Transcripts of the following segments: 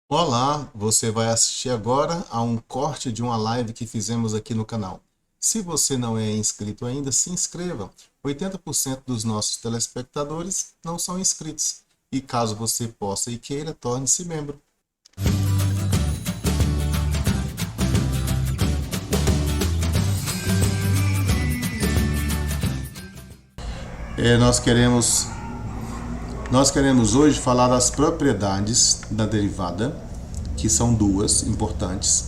Olá, você vai assistir agora a um corte de uma live que fizemos aqui no canal. Se você não é inscrito ainda, se inscreva. 80% dos nossos telespectadores não são inscritos. E caso você possa e queira, torne-se membro. Nós queremos hoje falar das propriedades da derivada, que são duas importantes,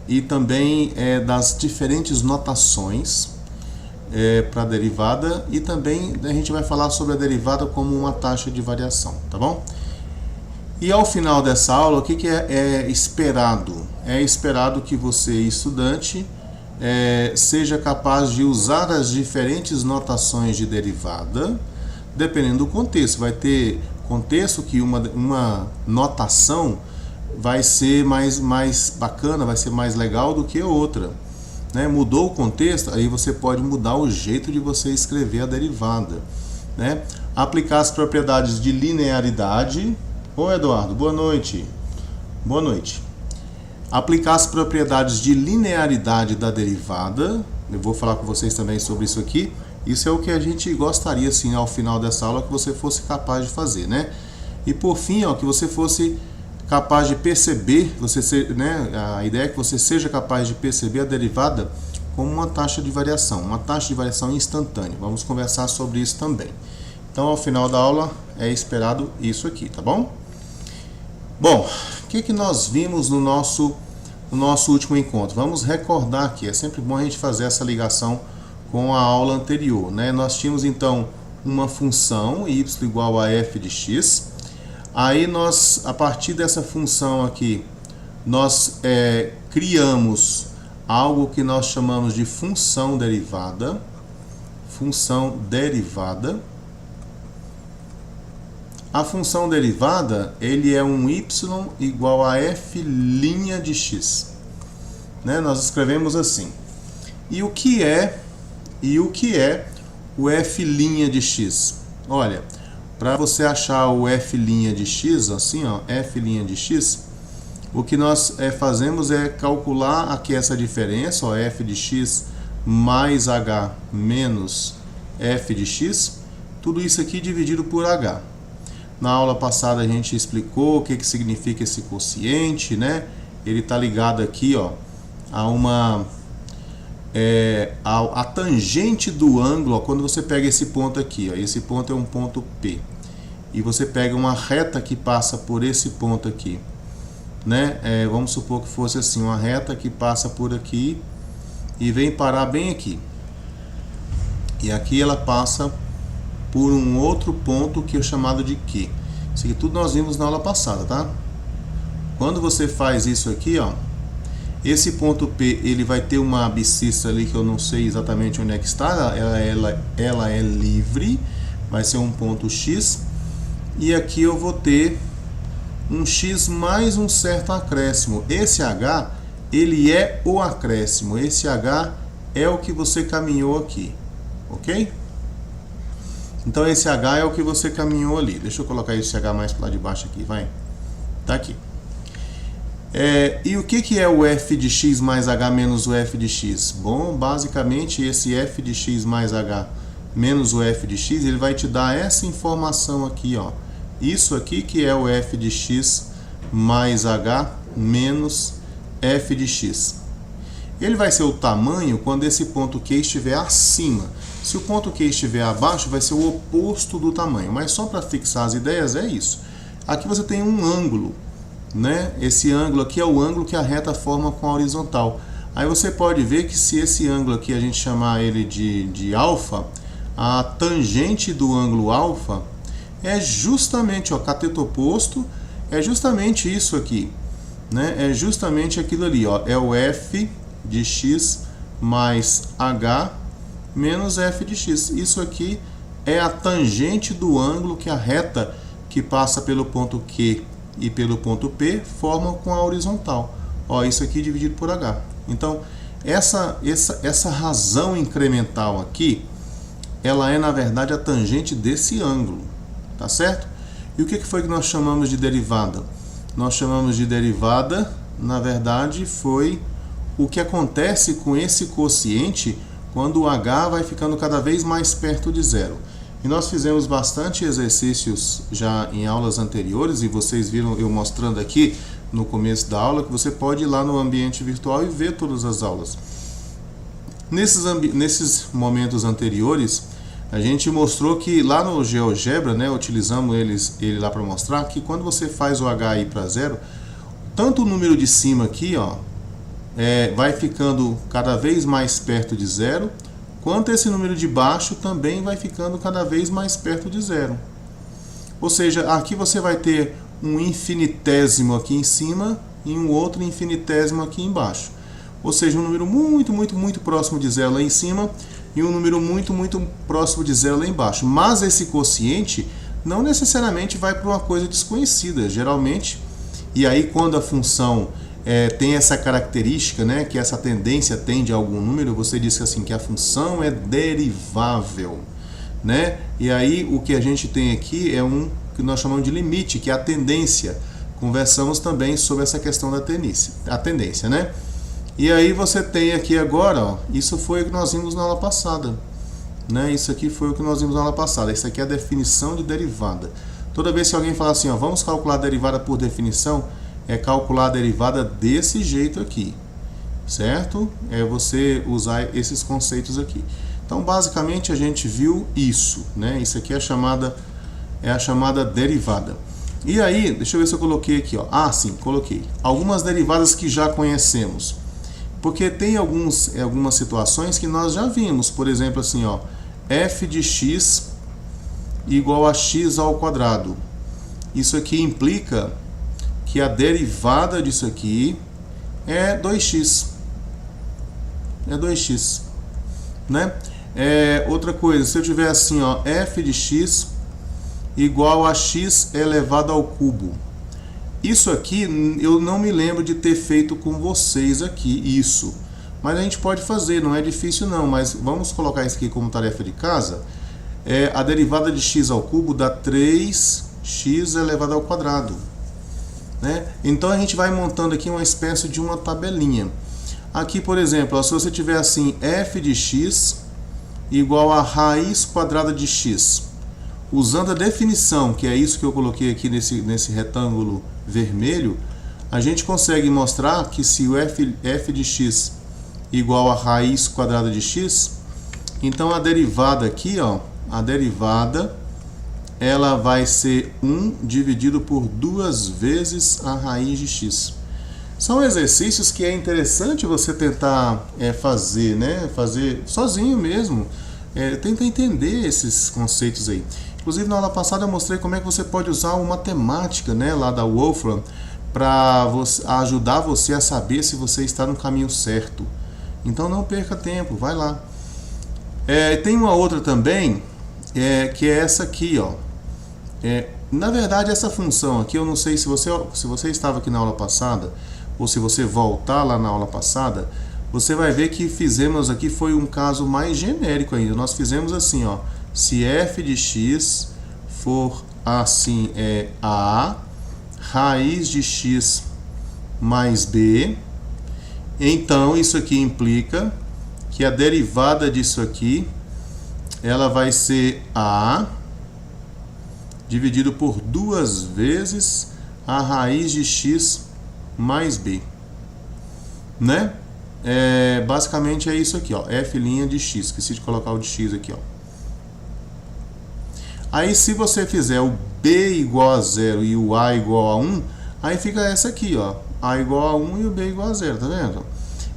e também das diferentes notações para a derivada, e também a gente vai falar sobre a derivada como uma taxa de variação, tá bom? E ao final dessa aula, o que é esperado? É esperado que você, estudante, seja capaz de usar as diferentes notações de derivada, dependendo do contexto. Vai ter contexto que uma notação vai ser mais bacana, vai ser mais legal do que outra. Né? Mudou o contexto, aí você pode mudar o jeito de você escrever a derivada. Né? Aplicar as propriedades de linearidade. Oi, Eduardo, boa noite. Boa noite. Aplicar as propriedades de linearidade da derivada. Eu vou falar com vocês também sobre isso aqui. Isso é o que a gente gostaria, assim, ao final dessa aula, que você fosse capaz de fazer, né? E por fim, que você fosse capaz de perceber, a ideia é que você seja capaz de perceber a derivada como uma taxa de variação instantânea. Vamos conversar sobre isso também. Então, ao final da aula, é esperado isso aqui, tá bom? Bom, o que nós vimos no nosso último encontro? Vamos recordar aqui, é sempre bom a gente fazer essa ligação com a aula anterior, né? Nós tínhamos então uma função y igual a f de x. Aí nós, a partir dessa função aqui, nós criamos algo que nós chamamos de função derivada. Função derivada. A função derivada, ele é um y igual a f' de x. Né? Nós escrevemos assim. E o que é o f' de x? Olha, para você achar o f' de x, assim, f' de x, o que nós fazemos é calcular aqui essa diferença, f de x mais h menos f de x, tudo isso aqui dividido por h. Na aula passada a gente explicou o que significa esse quociente, né? Ele está ligado aqui, a tangente do ângulo, quando você pega esse ponto aqui, esse ponto é um ponto P, e você pega uma reta que passa por esse ponto aqui, né? Vamos supor que fosse assim, uma reta que passa por aqui e vem parar bem aqui, e aqui ela passa por um outro ponto que é chamado de Q. Isso aqui tudo nós vimos na aula passada, tá? Quando você faz isso aqui, esse ponto P, ele vai ter uma abscissa ali que eu não sei exatamente onde é que está, ela é livre, vai ser um ponto X, e aqui eu vou ter um X mais um certo acréscimo. Esse H, ele é o acréscimo, esse H é o que você caminhou aqui, ok? Então esse H é o que você caminhou ali. Deixa eu colocar esse H mais para lá de baixo aqui, vai. Tá aqui. E o que é o f de x mais h menos o f de x? Bom, basicamente esse f de x mais h menos o f de x, ele vai te dar essa informação aqui, Isso aqui que é o f de x mais h menos f de x. Ele vai ser o tamanho quando esse ponto Q estiver acima. Se o ponto Q estiver abaixo, vai ser o oposto do tamanho. Mas só para fixar as ideias é isso. Aqui você tem um ângulo, né? Esse ângulo aqui é o ângulo que a reta forma com a horizontal. Aí você pode ver que se esse ângulo aqui a gente chamar ele de alfa, a tangente do ângulo alfa é justamente, cateto oposto, é justamente isso aqui, né? É justamente aquilo ali, é o f de x mais h menos f de x. Isso aqui é a tangente do ângulo que a reta que passa pelo ponto Q e pelo ponto P formam com a horizontal. Isso aqui dividido por h. Então, essa razão incremental aqui, ela é na verdade a tangente desse ângulo, tá certo? E o que foi que nós chamamos de derivada? nós chamamos de derivada, na verdade, foi o que acontece com esse quociente quando o h vai ficando cada vez mais perto de zero. E nós fizemos bastante exercícios já em aulas anteriores, e vocês viram eu mostrando aqui no começo da aula, que você pode ir lá no ambiente virtual e ver todas as aulas. Nesses momentos anteriores, a gente mostrou que lá no GeoGebra, né, utilizamos ele lá para mostrar que quando você faz o h ir para zero, tanto o número de cima aqui, ó, vai ficando cada vez mais perto de zero, quanto esse número de baixo também vai ficando cada vez mais perto de zero. Ou seja, aqui você vai ter um infinitésimo aqui em cima e um outro infinitésimo aqui embaixo. Ou seja, um número muito próximo de zero lá em cima e um número muito próximo de zero lá embaixo. Mas esse quociente não necessariamente vai para uma coisa desconhecida. Geralmente, e aí quando a função tem essa característica, né, que essa tendência tende a algum número, você diz assim, que a função é derivável, né? E aí o que a gente tem aqui é um que nós chamamos de limite, que é a tendência. Conversamos também sobre essa questão da tendência, né? E aí você tem aqui agora, ó, isso foi o que nós vimos na aula passada, né? Isso aqui foi o que nós vimos na aula passada. Isso aqui é a definição de derivada. Toda vez que alguém fala assim, ó, vamos calcular a derivada por definição, é calcular a derivada desse jeito aqui, certo? É você usar esses conceitos aqui. Então, basicamente, a gente viu isso, né? Isso aqui é a chamada derivada. E aí, deixa eu ver se eu coloquei aqui, ó. Ah, sim, coloquei. Algumas derivadas que já conhecemos. Porque tem algumas situações que nós já vimos. Por exemplo, assim, ó, f de x igual a x ao quadrado. Isso aqui implica que a derivada disso aqui é 2x. É 2x, né? Outra coisa, se eu tiver assim, ó, f de x igual a x elevado ao cubo. Isso aqui eu não me lembro de ter feito com vocês aqui, isso. Mas a gente pode fazer, não é difícil não, mas vamos colocar isso aqui como tarefa de casa. A derivada de x ao cubo dá 3x elevado ao quadrado. Né? Então a gente vai montando aqui uma espécie de uma tabelinha. Aqui, por exemplo, ó, se você tiver assim, f de x igual a raiz quadrada de x. Usando a definição, que é isso que eu coloquei aqui nesse retângulo vermelho, a gente consegue mostrar que se o f de x igual a raiz quadrada de x, então a derivada aqui, ó, a derivada ela vai ser 1 dividido por 2 vezes a raiz de x. São exercícios que é interessante você tentar fazer, né? Fazer sozinho mesmo. Tenta entender esses conceitos aí. Inclusive, na aula passada eu mostrei como é que você pode usar uma matemática, né, lá da Wolfram, para ajudar você a saber se você está no caminho certo. Então não perca tempo, vai lá. Tem uma outra também, que é essa aqui, ó. Na verdade, essa função aqui, eu não sei se você estava aqui na aula passada, ou se você voltar lá na aula passada, você vai ver que fizemos aqui, foi um caso mais genérico ainda. Nós fizemos assim, ó, se f de x for assim, a raiz de x mais b, então isso aqui implica que a derivada disso aqui, ela vai ser a dividido por 2 vezes a raiz de x mais b, né? Basicamente é isso aqui, ó, f' de x, esqueci de colocar o de x aqui, ó. Aí se você fizer o b igual a 0 e o a igual a 1, aí fica essa aqui, ó, a igual a 1 e o b igual a 0, tá vendo?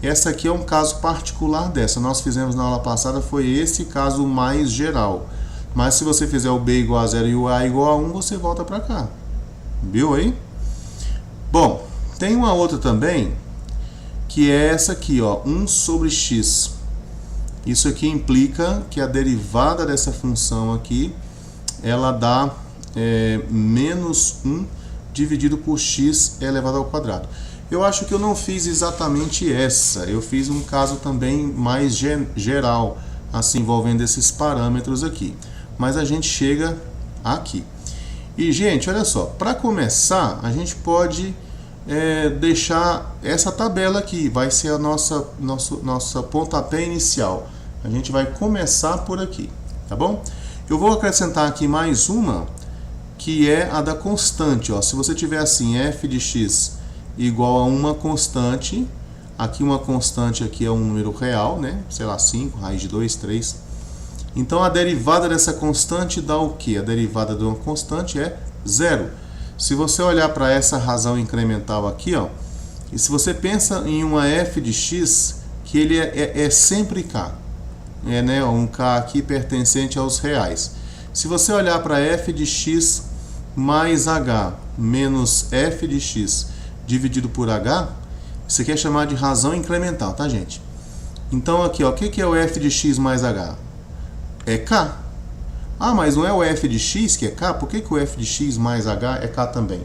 Essa aqui é um caso particular dessa, nós fizemos na aula passada, foi esse caso mais geral. Mas se você fizer o b igual a 0 e o a igual a 1, você volta para cá. Viu aí? Bom, tem uma outra também, que é essa aqui, ó, 1 sobre x. Isso aqui implica que a derivada dessa função aqui, ela dá menos 1 dividido por x elevado ao quadrado. Eu acho que eu não fiz exatamente essa, eu fiz um caso também mais geral, assim, envolvendo esses parâmetros aqui. Mas a gente chega aqui. E, gente, olha só, para começar, a gente pode deixar essa tabela aqui, vai ser a nossa pontapé inicial. A gente vai começar por aqui, tá bom? Eu vou acrescentar aqui mais uma, que é a da constante. Ó. Se você tiver assim, f de x igual a uma constante, aqui uma constante aqui é um número real, né? Sei lá, 5, raiz de 2, 3. Então a derivada dessa constante dá o quê? A derivada de uma constante é 0. Se você olhar para essa razão incremental aqui, ó, e se você pensa em uma f de x, que ele é sempre k, né, um k aqui pertencente aos reais. Se você olhar para f de x mais h menos f de x dividido por h, isso aqui é chamado de razão incremental, tá, gente? Então aqui, ó, o que é o f de x mais h? É k. Ah, mas não é o f de x que é k? Por que o f de x mais h é k também?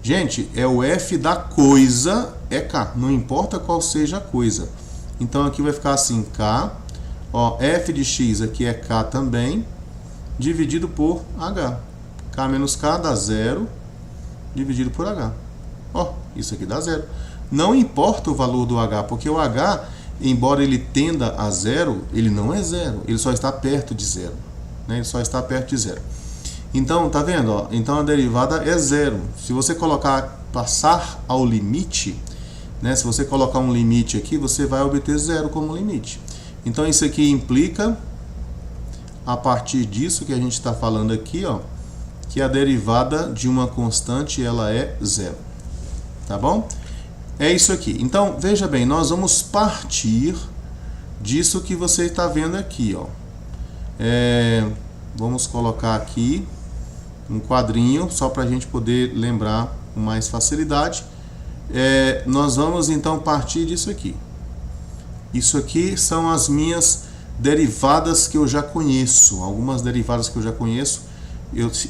Gente, é o f da coisa é k, não importa qual seja a coisa. Então aqui vai ficar assim, k, ó, f de x aqui é k também, dividido por h. K menos k dá 0, dividido por h. Ó, isso aqui dá 0. Não importa o valor do h, porque o h, embora ele tenda a 0, ele não é 0, ele só está perto de 0. Né? Ele só está perto de 0. Então, tá vendo? Ó? Então a derivada é 0. Se você passar ao limite, né? Se você colocar um limite aqui, você vai obter 0 como limite. Então isso aqui implica, a partir disso que a gente está falando aqui, ó, que a derivada de uma constante ela é 0. Tá bom? É isso aqui. Então, veja bem, nós vamos partir disso que você está vendo aqui, ó. Vamos colocar aqui um quadrinho, só para a gente poder lembrar com mais facilidade. Nós vamos então partir disso aqui. Isso aqui são as minhas derivadas que eu já conheço. Algumas derivadas que eu já conheço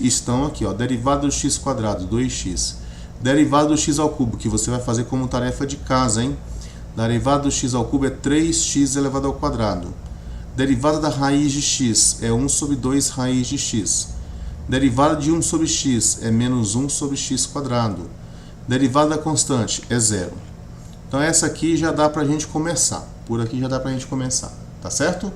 estão aqui, ó. Derivada do x quadrado, 2x. Derivada do x ao cubo, que você vai fazer como tarefa de casa, hein? Derivada do x ao cubo é 3x elevado ao quadrado. Derivada da raiz de x é 1 sobre 2 raiz de x. Derivada de 1 sobre x é menos 1 sobre x quadrado. Derivada da constante é 0. Então essa aqui já dá pra gente começar. Por aqui já dá pra gente começar. Tá certo?